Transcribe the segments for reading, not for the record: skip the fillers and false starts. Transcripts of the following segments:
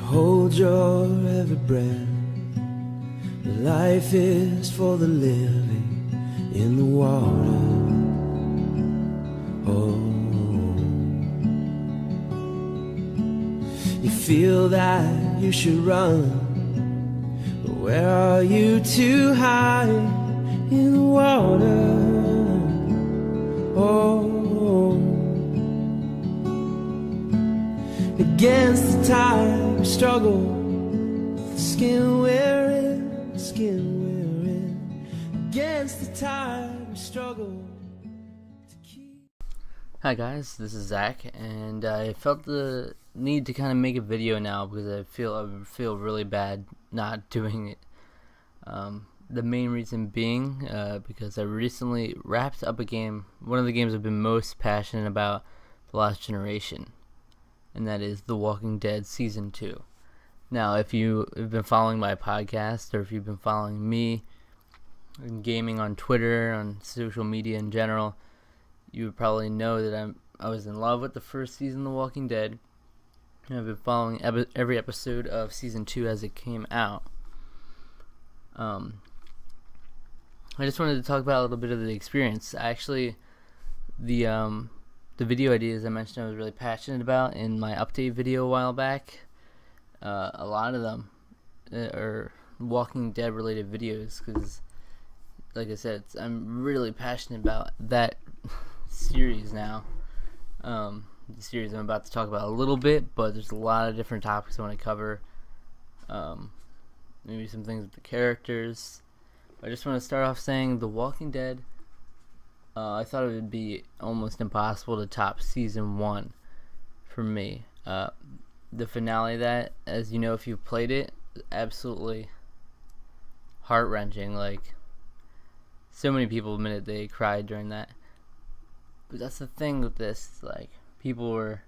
hold your every breath. Life is for the living in the water. Oh, you feel that you should run, but where are you to hide in the water? Oh, against the tide we struggle, with the skin we're in, skin we're in. Against the tide we struggle to keep. Hi guys, this is Zach, and I felt the need to kind of make a video now because I feel really bad not doing it. The main reason being because I recently wrapped up a game, one of the games I've been most passionate about the last generation, and that is The Walking Dead Season 2. Now, if you have been following my podcast, or if you've been following me in gaming on Twitter, on social media in general, you would probably know that I was in love with the first season of The Walking Dead, and I've been following every episode of Season 2 as it came out. I just wanted to talk about a little bit of the experience. Actually, the video ideas I mentioned I was really passionate about in my update video a while back, a lot of them are Walking Dead related videos because, like I said, I'm really passionate about that series now. The series I'm about to talk about a little bit, but there's a lot of different topics I want to cover. Maybe some things with the characters. I just want to start off saying The Walking Dead, I thought it would be almost impossible to top Season 1 for me. The finale of that, as you know if you've played it, absolutely heart-wrenching. Like, so many people admitted they cried during that. But that's the thing with this, like, people were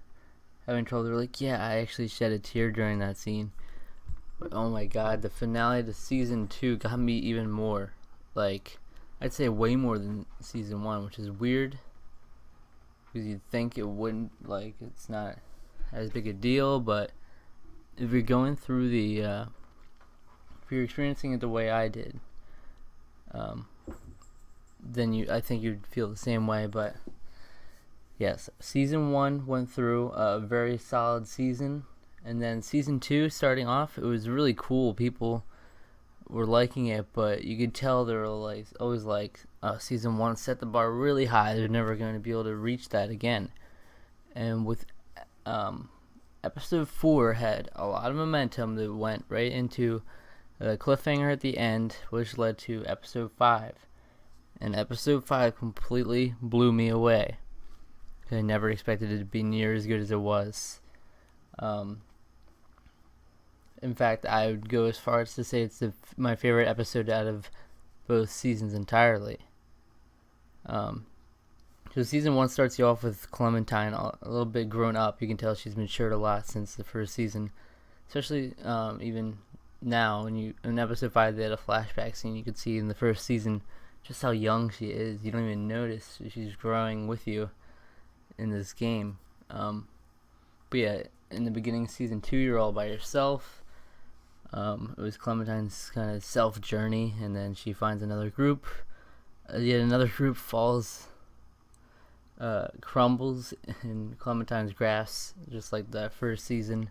having trouble. They were like, yeah, I actually shed a tear during that scene. But oh my god, the finale to Season 2 got me even more. Like, I'd say way more than Season 1, which is weird, because you'd think it wouldn't, like, it's not as big a deal, but if you're going through the, if you're experiencing it the way I did, then I think you'd feel the same way. But yes, Season 1 went through a very solid season, and then Season 2 starting off, it was really cool. People were liking it, but you could tell they were like always like, Season 1 set the bar really high. They're never going to be able to reach that again. And with Episode 4 had a lot of momentum that went right into the cliffhanger at the end, which led to Episode 5. And Episode 5 completely blew me away. I never expected it to be near as good as it was. In fact, I would go as far as to say it's my favorite episode out of both seasons entirely. So Season 1 starts you off with Clementine a little bit grown up. You can tell she's matured a lot since the first season. Especially even now, in Episode 5 they had a flashback scene. You could see in the first season just how young she is. You don't even notice she's growing with you in this game. But yeah, in the beginning of Season 2, you're all by yourself. It was Clementine's kind of self-journey, and then she finds another group. Yet another group crumbles in Clementine's grasp, just like that first season.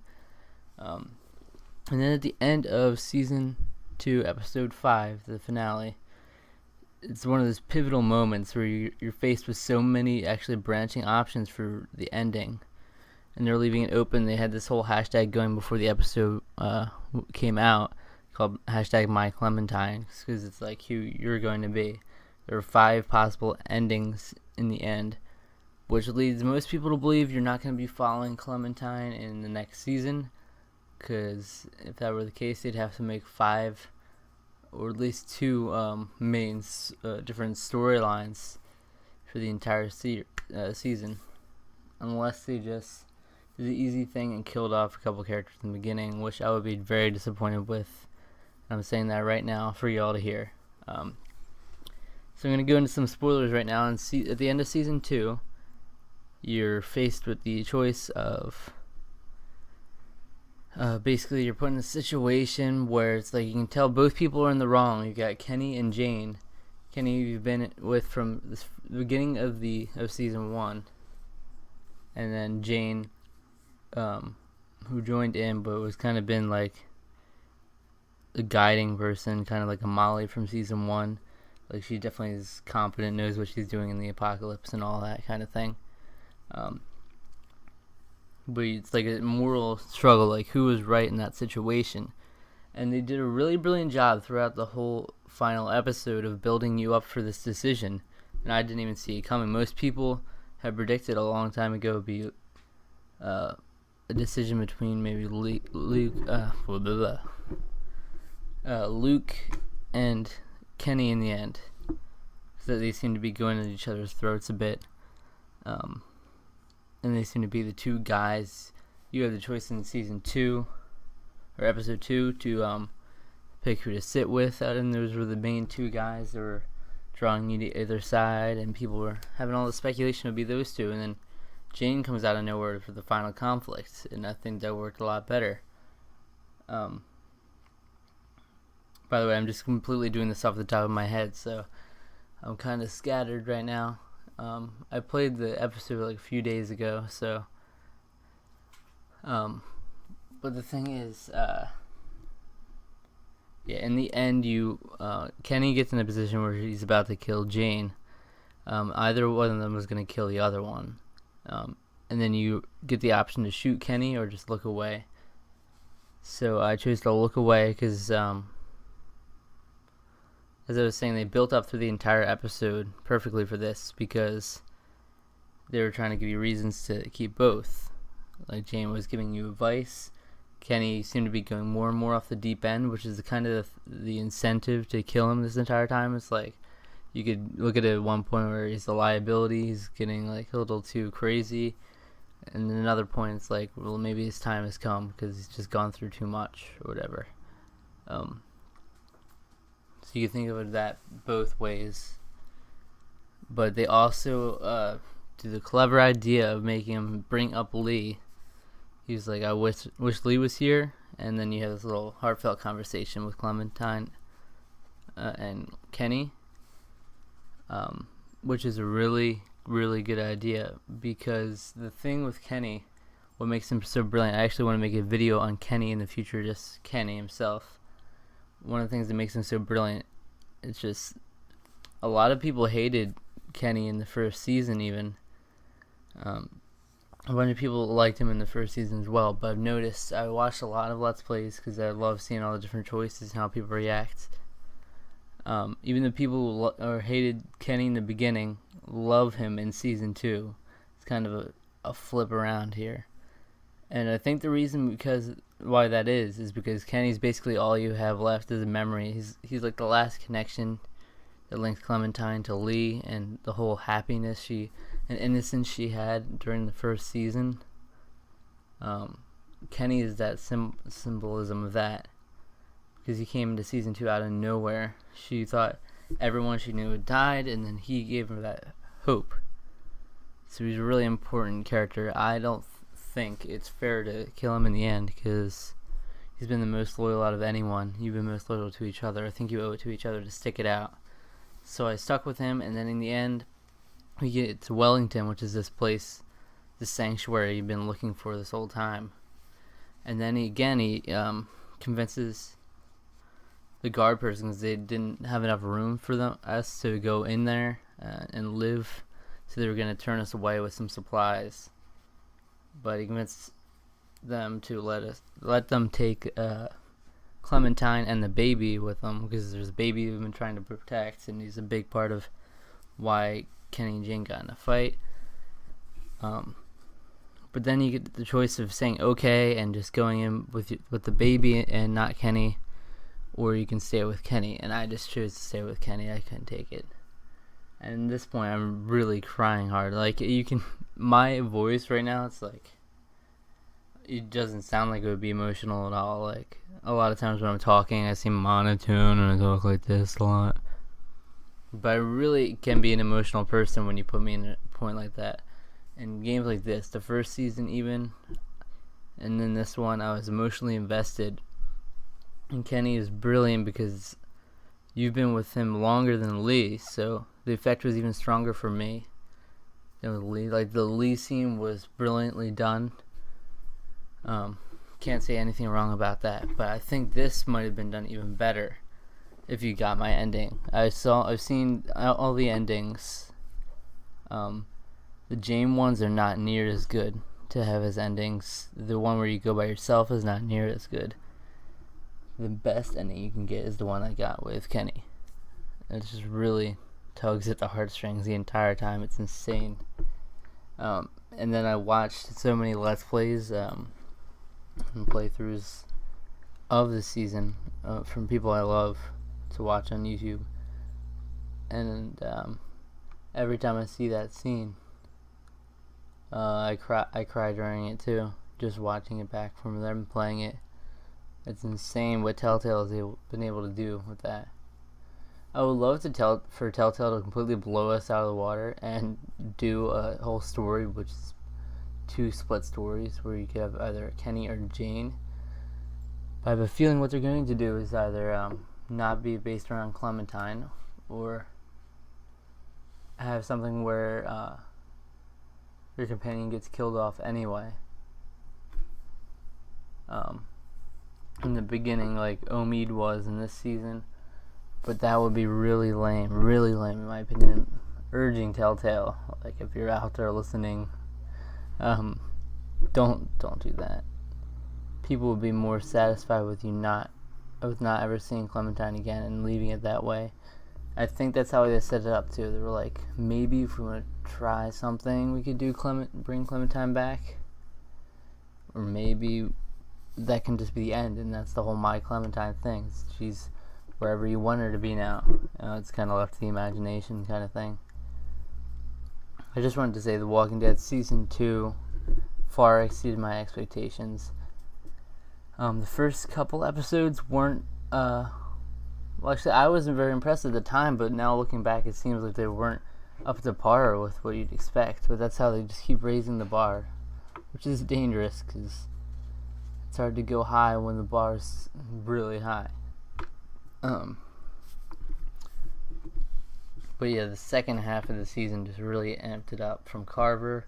And then at the end of Season 2, Episode 5, the finale, it's one of those pivotal moments where you're faced with so many actually branching options for the ending. And they're leaving it open. They had this whole hashtag going before the episode came out called #MyClementine, because it's like who you're going to be. There are 5 possible endings in the end, which leads most people to believe you're not going to be following Clementine in the next season, because if that were the case, they'd have to make 5 or at least 2 main different storylines for the entire season, unless they just did the easy thing and killed off a couple characters in the beginning, which I would be very disappointed with. I'm saying that right now for y'all to hear. So I'm going to go into some spoilers right now, and at the end of Season 2, you're faced with the choice of basically you're put in a situation where it's like you can tell both people are in the wrong. You got Kenny and Jane. Kenny, you've been with from the beginning of season 1, and then Jane, who joined in but was kind of been like a guiding person, kind of like a Molly from season 1. Like, she definitely is competent, knows what she's doing in the apocalypse and all that kind of thing. But it's like a moral struggle, like who was right in that situation. And they did a really brilliant job throughout the whole final episode of building you up for this decision. And I didn't even see it coming. Most people had predicted a long time ago it would be a decision between maybe Luke and Kenny in the end. So they seem to be going at each other's throats a bit. And they seem to be the two guys. You have the choice in season 2 or episode 2 to pick who to sit with, and those were the main two guys that were drawing you to either side, and people were having all the speculation it would be those two, and then Jane comes out of nowhere for the final conflict, and I think that worked a lot better. By the way, I'm just completely doing this off the top of my head, so I'm kind of scattered right now. I played the episode like a few days ago, so but the thing is, in the end, Kenny gets in a position where he's about to kill Jane. Either one of them was going to kill the other one, and then you get the option to shoot Kenny or just look away. So I chose to look away because, as I was saying, they built up through the entire episode perfectly for this because they were trying to give you reasons to keep both. Like, Jane was giving you advice. Kenny seemed to be going more and more off the deep end, which is the kind of the incentive to kill him this entire time. It's like, you could look at it at one point where he's a liability, he's getting like a little too crazy. And then another point, it's like, well, maybe his time has come because he's just gone through too much or whatever. So you can think of it that both ways. But they also do the clever idea of making him bring up Lee. He was like, I wish Lee was here. And then you have this little heartfelt conversation with Clementine and Kenny, which is a really, really good idea. Because the thing with Kenny, what makes him so brilliant, I actually want to make a video on Kenny in the future, just Kenny himself. One of the things that makes him so brilliant, it's just a lot of people hated Kenny in the first season even. A bunch of people liked him in the first season as well, but I've noticed, I watched a lot of Let's Plays because I love seeing all the different choices and how people react. Even the people who hated Kenny in the beginning love him in season 2. It's kind of a flip around here. And I think the reason why that is because Kenny's basically all you have left as a memory. He's like the last connection that links Clementine to Lee and the whole happiness and innocence she had during the first season. Kenny is that symbolism of that, because he came into season 2 out of nowhere. She thought everyone she knew had died, and then he gave her that hope. So he's a really important character. I don't think it's fair to kill him in the end because he's been the most loyal out of anyone. You've been most loyal to each other. I think you owe it to each other to stick it out. So I stuck with him, and then in the end we get to Wellington, which is this place, this sanctuary you've been looking for this whole time. And then he convinces the guard person because they didn't have enough room for us to go in there and live, so they were going to turn us away with some supplies. But he convinced them to let them take Clementine and the baby with them, because there's a baby we've been trying to protect, and he's a big part of why Kenny and Jane got in a fight. But then you get the choice of saying okay and just going in with the baby and not Kenny, or you can stay with Kenny. And I just chose to stay with Kenny. I couldn't take it. And at this point, I'm really crying hard. Like, my voice right now, it's like, it doesn't sound like it would be emotional at all. Like, a lot of times when I'm talking, I seem monotone and I talk like this a lot. But I really can be an emotional person when you put me in a point like that. In games like this, the first season even, And then this one, I was emotionally invested. And Kenny is brilliant because you've been with him longer than Lee, so the effect was even stronger for me than with Lee. Like, the Lee scene was brilliantly done. Can't say anything wrong about that, but I think this might have been done even better if you got my ending. I've seen all the endings. The James ones are not near as good to have as endings. The one where you go by yourself is not near as good. The best ending you can get is the one I got with Kenny. It just really tugs at the heartstrings the entire time. It's insane. And then I watched so many Let's Plays and playthroughs of the season from people I love to watch on YouTube. And every time I see that scene, I cry during it too, just watching it back from them playing it. It's insane what Telltale has been able to do with that. I would love for Telltale to completely blow us out of the water and do a whole story, which is 2 split stories where you could have either Kenny or Jane. But I have a feeling what they're going to do is either not be based around Clementine, or have something where your companion gets killed off anyway. In the beginning, like Omid was in this season, but that would be really lame in my opinion. Urging Telltale, like, if you're out there listening, don't do that. People would be more satisfied with not ever seeing Clementine again and leaving it that way. I think that's how they set it up too. They were like, maybe if we want to try something, we could do bring Clementine back, or maybe that can just be the end, and that's the whole My Clementine thing. She's wherever you want her to be now. It's kind of left to the imagination kind of thing. I just wanted to say The Walking Dead Season 2 far exceeded my expectations. The first couple episodes weren't, well, actually, I wasn't very impressed at the time, but now looking back, it seems like they weren't up to par with what you'd expect. But that's how they just keep raising the bar, which is dangerous, because it's hard to go high when the bar's really high. But yeah, the second half of the season just really amped it up. From Carver,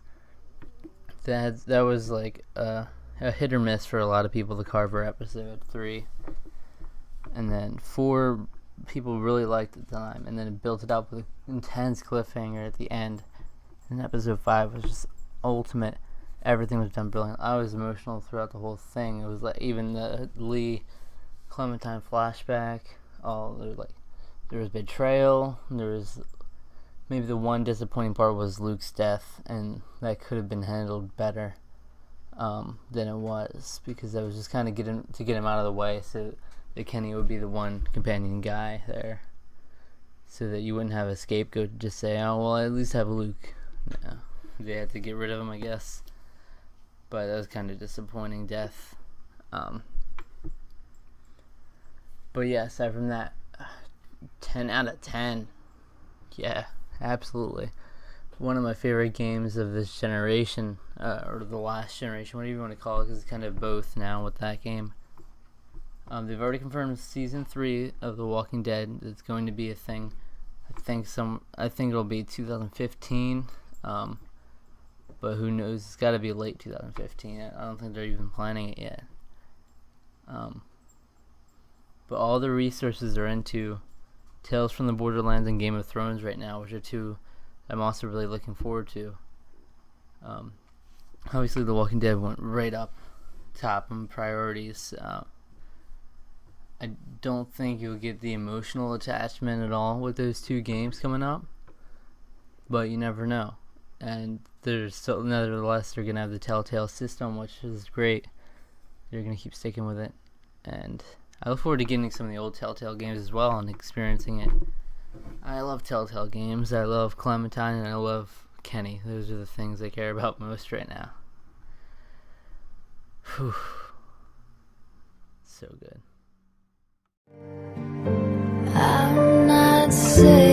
that was like a hit or miss for a lot of people, the Carver episode 3. And then 4 people really liked at the time, and then it built it up with an intense cliffhanger at the end. And episode 5 was just ultimate. Everything was done brilliant. I was emotional throughout the whole thing. It was like even the Lee Clementine flashback. There was betrayal. There was maybe the one disappointing part was Luke's death, and that could have been handled better than it was, because I was just kind of get him out of the way, so that Kenny would be the one companion guy there, so that you wouldn't have a scapegoat to just say, oh, well, I at least have Luke. No, they had to get rid of him, I guess. But that was kind of disappointing death. But yeah, aside from that, 10 out of 10. Yeah, absolutely. One of my favorite games of this generation, or the last generation, whatever you want to call it, because it's kind of both now with that game. They've already confirmed Season 3 of The Walking Dead. It's going to be a thing. I think it'll be 2015. But who knows? It's got to be late 2015. I don't think they're even planning it yet. But all the resources are into Tales from the Borderlands and Game of Thrones right now, which are 2 I'm also really looking forward to. Obviously, The Walking Dead went right up top on priorities. I don't think you'll get the emotional attachment at all with those 2 games coming up, but you never know. And nevertheless, they're going to have the Telltale system, which is great. They're going to keep sticking with it. And I look forward to getting some of the old Telltale games as well and experiencing it. I love Telltale games. I love Clementine, and I love Kenny. Those are the things I care about most right now. Whew. So good. I'm not saying